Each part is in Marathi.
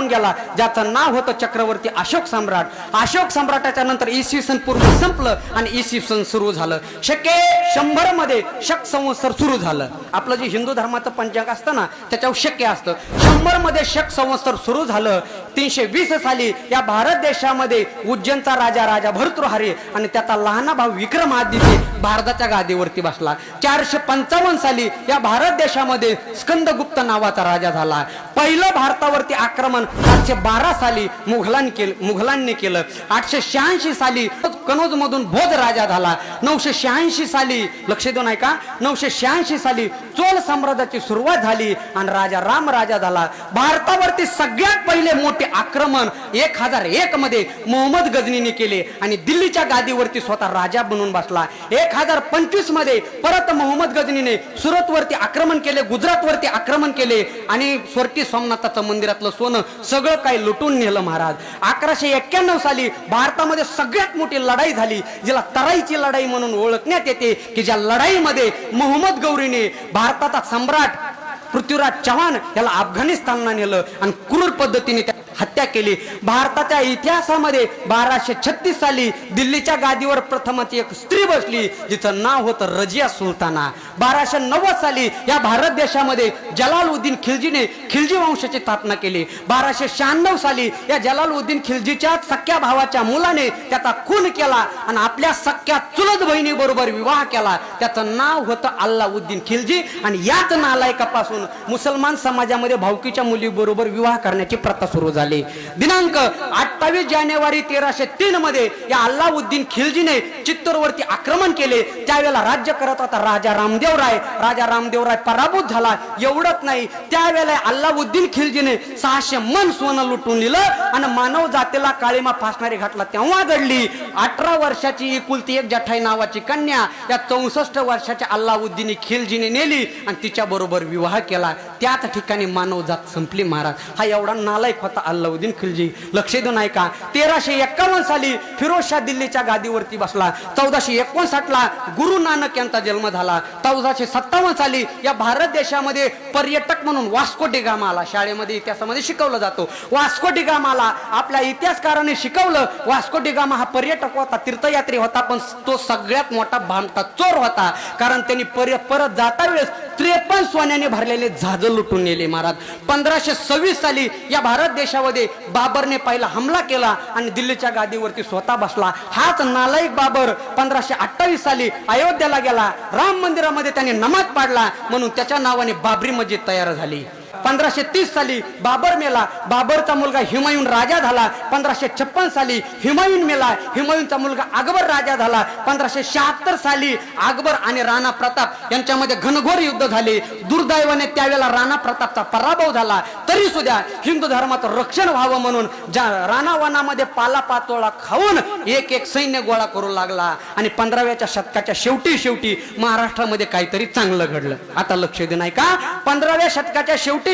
राहून गेला, ज्याचं नाव होतं चक्रवर्ती अशोक सम्राट. अशोक सम्राटाच्या नंतर इसवी सन पूर्व संपलं आणि इसवी सन सुरू झालं. शके 100 मध्ये शक संवत्सर सुरू झालं. आपलं जे हिंदू धर्माचं पंचांग असतं ना त्याच्यावर शक्य असतं. 100 मध्ये शक संवत्सर सुरू झालं. 320 साली या भारत देशामध्ये उज्जैनचा राजा भर्तृहरी आणि त्याचा लहाना भाऊ विक्रमादित्य भारताच्या गादीवरती बसला. 455 साली या भारत देशामध्ये स्कंदगुप्त नावाचा राजा झाला. पहिलं भारतावरती आक्रमण 812 साली मुघलांनी केलं. 886 साली कनौज मधून भोज राजा झाला. 986 साली लक्ष देऊन ऐका, 986 साली चोल साम्राज्याची सुरुवात झाली आणि राजा राम राजा झाला. भारतावरती सगळ्यात पहिले मोठे आक्रमण 1001 मध्ये मोहम्मद गजनीने केले आणि दिल्लीच्या गादीवरती स्वतः राजा बनून बसला. 1025 मध्ये परत मोहम्मद गजनीने सुरतवरती आक्रमण केले, गुजरातवरती आक्रमण केले आणि स्वर्टी सोमनाथाचं मंदिरातलं सोनं सगळं काही लुटून नेलं महाराज. 1191 साली भारतामध्ये सगळ्यात मोठी लढाई झाली, जिला तराईची लढाई म्हणून ओळखण्यात येते, की ज्या लढाईमध्ये मोहम्मद गौरीने भारताचा सम्राट पृथ्वीराज चव्हाण याला अफगाणिस्तानला नेलं आणि क्रूर पद्धतीने हत्या केली. भारताच्या इतिहासामध्ये 1236 साली दिल्लीच्या गादीवर प्रथमच एक स्त्री बसली, जिचं नाव होतं रजिया सुलताना. 1290 साली या भारत देशामध्ये जलालुद्दीन खिलजीने खिलजी वंशाची स्थापना केली. 1296 साली या जलालुद्दीन खिलजीच्या सख्या भावाच्या मुलाने त्याचा खून केला आणि आपल्या सख्या चुलत बहिणी बरोबर विवाह केला. त्याचं नाव होतं अल्लाउद्दीन खिलजी आणि याच नालायकापासून मुसलमान समाजामध्ये भावकीच्या मुलीबरोबर विवाह करण्याची प्रथा सुरू झाली. दिनांक 28 जानेवारी 1303 मध्ये या अल्लाउद्दीन खिलजीने चित्तूरवरती आक्रमण केले. त्यावेळेला राज्य करत होता राजा रामदेव राय. राजा रामदेव राय पराभूत झाला. एवढंच नाही, त्यावेळेला अल्लाउद्दीन खिलजीने 600 मन सोनं लुटून दिलं आणि मानव जातीला काळीमा फासणारी घटना तेव्हा घडली. 18 वर्षाची एकुलती एक जठाई नावाची कन्या या 64 वर्षाच्या अल्लाउद्दीन खिलजीने नेली आणि तिच्या बरोबर विवाह केला. त्याच ठिकाणी मानव जात संपली महाराज. हा एवढा नालायक होता अल्लाउद्दीन खिलजी. लक्ष देऊन ऐका, 1351 साली फिरोजशाह दिल्लीच्या गादीवरती बसला. 1459 ला गुरु नानक यांचा जन्म झाला. 1457 साली या भारत देशामध्ये पर्यटक म्हणून वास्को डी गामा आला. शाळेमध्ये इतिहासामध्ये शिकवलं जातो. वास्को डी गामाला आपल्या इतिहासकारांनी शिकवलं, वास्को डी गामा हा पर्यटक होता, तीर्थयात्री होता, पण तो सगळ्यात मोठा भामटा चोर होता. कारण त्यांनी परत जाता वेळेस 53 सोन्याने भरलेले जहाज लुटून नेले महाराज. 1526 साली या भारत देशामध्ये बाबरने पहिला हमला केला आणि दिल्लीच्या गादीवरती स्वतः बसला. हाच नालायक बाबर 1528 साली अयोध्येला गेला. राम मंदिरामध्ये त्याने नमाज पाडला म्हणून त्याच्या नावाने बाबरी मस्जिद तयार झाली. 1530 साली बाबर मेला. बाबरचा मुलगा हुमायून राजा झाला. 1556 साली हुमायून मेला. हुमायूनचा मुलगा अकबर राजा झाला. 1576 साली अकबर आणि राणा प्रताप यांच्यामध्ये घनघोर युद्ध झाले. दुर्दैवाने त्यावेळेला राणा प्रतापचा पराभव झाला. तरी सुद्धा हिंदू धर्माचं रक्षण व्हावं म्हणून राणा वनामध्ये पालापाचोळा खाऊन एक सैन्य गोळा करू लागला आणि 15व्या शतकाच्या शेवटी महाराष्ट्रामध्ये काहीतरी चांगलं घडलं. आता लक्ष देऊ नाही का, 15व्या शतकाच्या शेवटी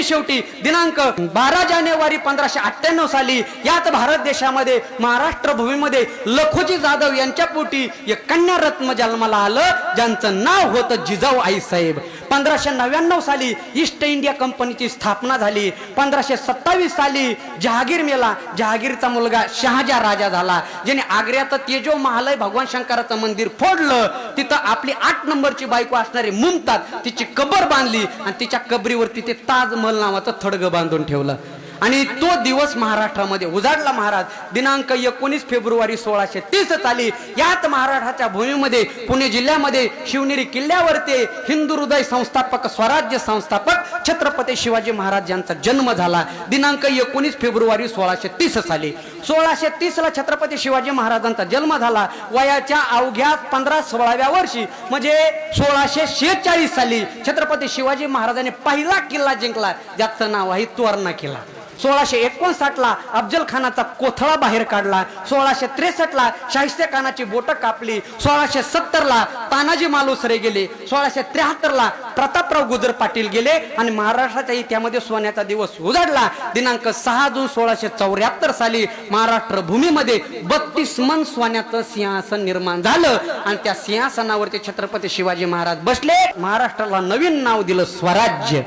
दिनांक 12 जानेवारी 1598 साली याच भारत देशामध्ये महाराष्ट्र भूमीमध्ये लखोजी जाधव यांच्या पोटी एक कन्या रत्न जन्माला आलं, ज्यांचं नाव होतं जिजाऊ आईसाहेब. 1599 साली ईस्ट इंडिया कंपनीची स्थापना झाली. 1527 साली जहागीर मेला. जहागीरचा मुलगा शहाजा राजा झाला, ज्याने आग्र्याचं तेजो महालय भगवान शंकराचं मंदिर फोडलं. तिथं आपली 8 नंबरची बायको असणारी मुमताज तिची कबर बांधली आणि तिच्या कबरीवरती ते ताजमहल नावाचं थडगं बांधून ठेवलं आणि तो दिवस महाराष्ट्रामध्ये उजाडला महाराज. दिनांक 19 फेब्रुवारी 1630 साली याच महाराष्ट्राच्या भूमीमध्ये पुणे जिल्ह्यामध्ये शिवनेरी किल्ल्यावरती हिंदू हृदय संस्थापक स्वराज्य संस्थापक छत्रपती शिवाजी महाराज यांचा जन्म झाला. दिनांक 19 फेब्रुवारी 1630 साली. 1630 ला छत्रपती शिवाजी महाराजांचा जन्म झाला. वयाच्या अवघ्या 15-16व्या वर्षी म्हणजे 1646 साली छत्रपती शिवाजी महाराजांनी पहिला किल्ला जिंकला, ज्याचं नाव आहे तोरणा किल्ला. 1659 ला अफजल खानाचा कोथळा बाहेर काढला. 1663 ला शाहिस्ते खानाची बोटं कापली. 1670 ला तानाजी मालुसरे गेले. 1673 ला प्रतापराव गुजर पाटील गेले आणि महाराष्ट्राच्या इतिहासामध्ये सोन्याचा दिवस उजाडला. दिनांक 6 जून 1674 साली महाराष्ट्र भूमीमध्ये 32 मन सोन्याचं सिंहासन निर्माण झालं आणि त्या सिंहासनावरती छत्रपती शिवाजी महाराज बसले. महाराष्ट्राला नवीन नाव दिलं स्वराज्य.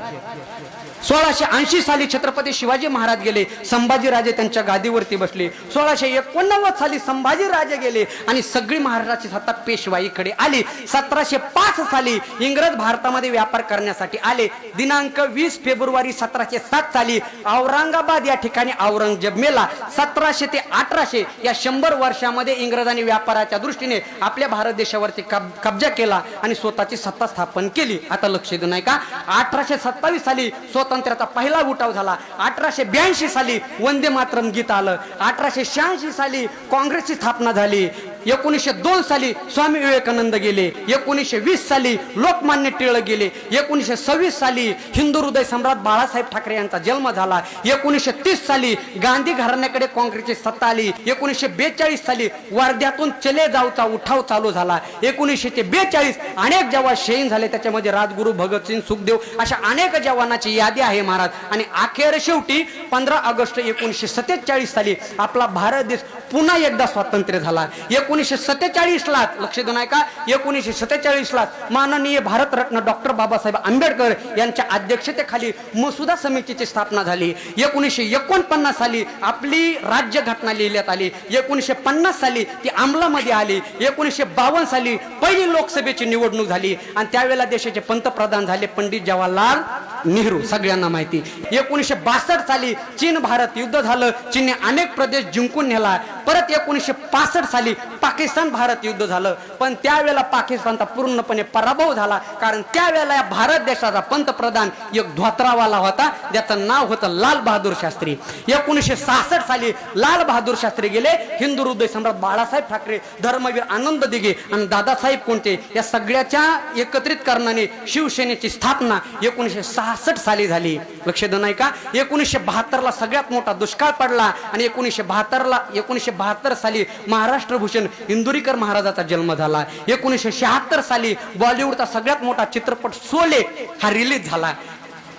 1680 साली छत्रपती शिवाजी महाराज गेले, संभाजीराजे त्यांच्या गादीवरती बसले. 1689 साली संभाजीराजे गेले आणि सगळी महाराष्ट्राची सत्ता पेशवाईकडे आली. 1705 साली इंग्रज भारतामध्ये व्यापार करण्यासाठी आले. दिनांक 20 फेब्रुवारी 1707 साली औरंगाबाद या ठिकाणी औरंगजेब मेला. 1700 ते 1800 या 100 वर्षामध्ये इंग्रजांनी व्यापाराच्या दृष्टीने आपल्या भारत देशावरती कब्जा केला आणि स्वतःची सत्ता स्थापन केली. आता लक्ष देऊ नये का, 1827 साली स्वातंत्र्याचा पहिला उठाव झाला. 1882 साली वंदे मातरम गीत आलं. 1886 साली काँग्रेसची स्थापना झाली. 1902 साली स्वामी विवेकानंद गेले. 1920 साली लोकमान्य टिळक गेले. 1926 साली हिंदू हृदय सम्राट बाळासाहेब ठाकरे यांचा जन्म झाला. 1930 साली गांधी घराण्याकडे काँग्रेसची सत्ता आली. 1942 साली वर्ध्यातून चले जाऊचा उठाव चालू झाला. 1942 अनेक जवान शहीद झाले, त्याच्यामध्ये राजगुरू भगतसिंग, सुखदेव अशा अनेक जवानाची यादी आहे महाराज. आणि अखेर शेवटी 15 ऑगस्ट 1947 साली आपला भारत देश पुन्हा एकदा स्वातंत्र्य झाला. 1947 ला लक्ष देऊ नये का, 1947 ला माननीय भारतरत्न डॉक्टर बाबासाहेब आंबेडकर यांच्या अध्यक्षतेखाली मसुदा समितीची स्थापना झाली. 1949 साली आपली राज्यघटना लिहिण्यात आली. 1950 साली ती अंमलामध्ये आली. 1952 साली पहिली लोकसभेची निवडणूक झाली आणि त्यावेळेला देशाचे पंतप्रधान झाले पंडित जवाहरलाल नेहरू, सगळ्यांना माहिती. 1962 साली चीन भारत युद्ध झालं. चीनने अनेक प्रदेश जिंकून नेला. परत 1965 साली पाकिस्तान भारत युद्ध झालं, पण त्यावेळेला पाकिस्तानचा पूर्णपणे पराभव झाला, कारण त्यावेळेला भारत देशाचा पंतप्रधान एक धोत्रावाला होता, ज्याचं नाव होतं लाल बहादूर शास्त्री. 1966 साली लाल बहादूर शास्त्री गेले. हिंदू हृदय सम्राट बाळासाहेब ठाकरे, धर्मवीर आनंद दिघे आणि दादासाहेब कोंटे या सगळ्याच्या एकत्रित करण्याने शिवसेनेची स्थापना 1966 साली झाली. लक्ष देऊ नये का, 1972 ला सगळ्यात मोठा दुष्काळ पडला आणि 1972 साली महाराष्ट्र भूषण इंदुरीकर महाराजाचा जन्म झाला. 1976 साली बॉलिवूडचा सगळ्यात मोठा चित्रपट शोले हा रिलीज झाला.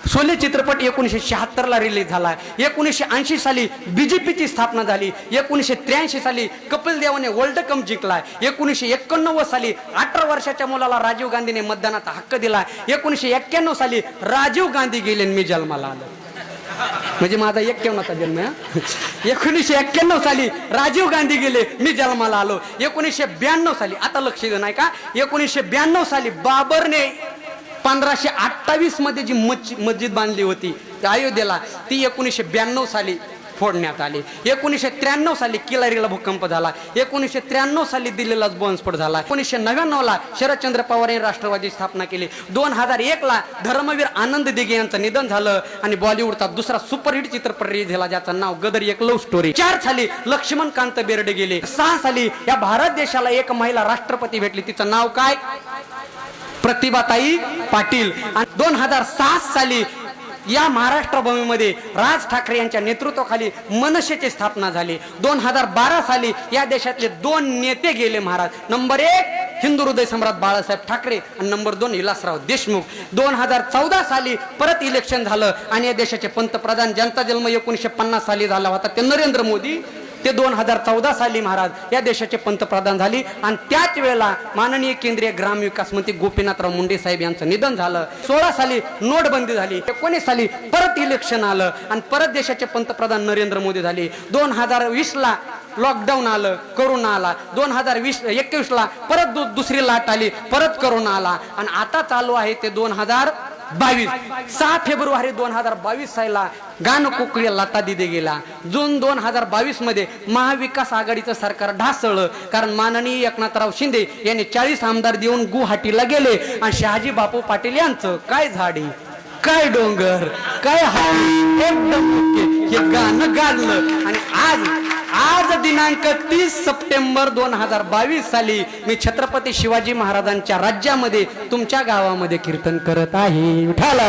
शोले चित्रपट 1976 ला रिलीज झाला. 1980 साली बीजेपीची स्थापना झाली. 1983 साली कपिल देवाने वर्ल्ड कप जिंकला. 1989 साली 18 वर्षाच्या मुलाला राजीव गांधीने मतदानाचा हक्क दिला. 1991 साली राजीव गांधी गेले मी जन्माला आलो, म्हणजे माझा 51वा जन्म. 1991 साली राजीव गांधी गेले मी जन्माला आलो. 1992 साली आता लक्ष देऊ नये का, 1992 साली बाबरने 1528 मध्ये जी मस्जिद बांधली होती अयोध्येला, ती 1992 साली फोडण्यात आली. 1993 साली किल्लारीला भूकंप झाला. 1993 साली दिल्लीला बॉम्बस्फोट झाला. 1999 ला शरदचंद्र पवार यांनी राष्ट्रवादी स्थापना केली. 2001 ला धर्मवीर आनंद दिघे यांचं निधन झालं आणि बॉलिवूडचा दुसरा सुपरहिट चित्रपट रिलीज झाला, ज्याचं नाव गदर एक लव्ह स्टोरी. 4 साली लक्ष्मणकांत बेर्डे गेले. 6 साली या भारत देशाला एक महिला राष्ट्रपती भेटली, तिचं नाव काय, प्रतिभाताई पाटील. आणि 2007 साली या महाराष्ट्र भूमीमध्ये राज ठाकरे यांच्या नेतृत्वाखाली मनसेची स्थापना झाली. 2012 साली या देशातले 2 नेते गेले महाराज. नंबर 1 हिंदू हृदय सम्राट बाळासाहेब ठाकरे आणि नंबर 2 विलासराव देशमुख. 2014 साली परत इलेक्शन झालं आणि या देशाचे पंतप्रधान, ज्यांचा जन्म 1950 साली झाला होता, ते नरेंद्र मोदी, ते 2014 साली महाराज या देशाचे पंतप्रधान झाले. आणि त्याच वेळेला माननीय केंद्रीय ग्रामविकास मंत्री गोपीनाथराव मुंडे साहेब यांचं निधन झालं. 16 साली नोटबंदी झाली. 19 साली परत इलेक्शन आलं आणि परत देशाचे पंतप्रधान नरेंद्र मोदी झाले. 2020 ला लॉकडाऊन आलं, करोना आला. 2021 ला परत दुसरी लाट आली, परत करोना आला आणि आता चालू आहे ते 2022. 6 फेब्रुवारी 2022 साला गाणं कोकळी लता दिदे गेला. जून 2022 मध्ये महाविकास आघाडीचं सरकार ढासळलं, कारण माननीय एकनाथराव शिंदे यांनी 40 आमदार देऊन गुवाहाटीला गेले आणि शहाजी बापू पाटील यांचं काय झाडी, काय डोंगर, काय एकदम हे गाणं गाजलं. आणि आज दिनांक 30 सप्टेंबर 2022 साली मी छत्रपती शिवाजी महाराजांच्या राज्यामध्ये तुमच्या गावामध्ये कीर्तन करत आहे. विठ्ठल